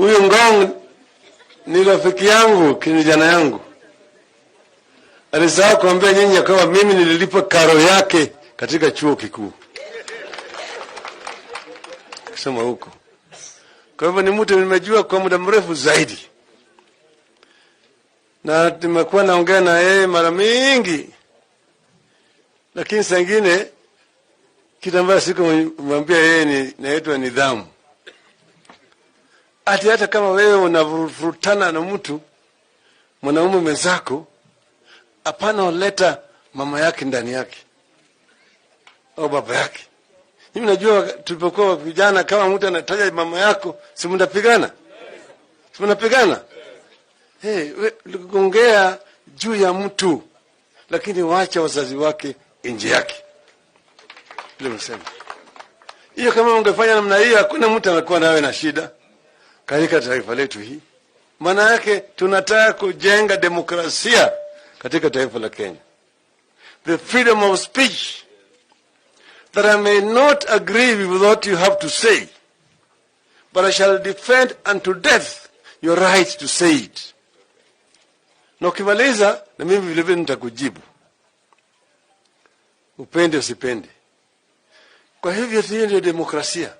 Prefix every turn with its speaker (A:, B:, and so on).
A: Huyu Ngong ni rafiki yangu, kijana yangu. Alisahau kuambia nyinyi kwamba mimi nililipa karo yake katika chuo kikuu. Kusema huko. Kwa hivyo ni mtu nimejua kwa muda mrefu zaidi. Na nimekuwa naongea na yeye mara mingi. Lakini saa nyingine kitu ambacho sikumwambia yeye ni naitwa nidhamu. Hata kama wewe unavurutana na mtu mwanaume mwenzako, hapana uleta mama yake ndani yake au baba yake. Mimi najua tulipokuwa vijana, kama mtu anataja mama yako, si mnapigana? Si mnapigana? Ongea juu ya mtu, lakini waacha wazazi wake nje yake. Ndio msema. Hiyo kama ungefanya namna hiyo, hakuna mtu anakuwa nawe na shida katika taifa letu hii. Maana yake tunataka kujenga demokrasia katika taifa la Kenya. The freedom of speech, that I may not agree with what you have to say, but I shall defend unto death your right to say it. Na ukimaliza, na mimi vile vile nitakujibu. Upende usipende. Kwa hivyo hiyo ndio demokrasia.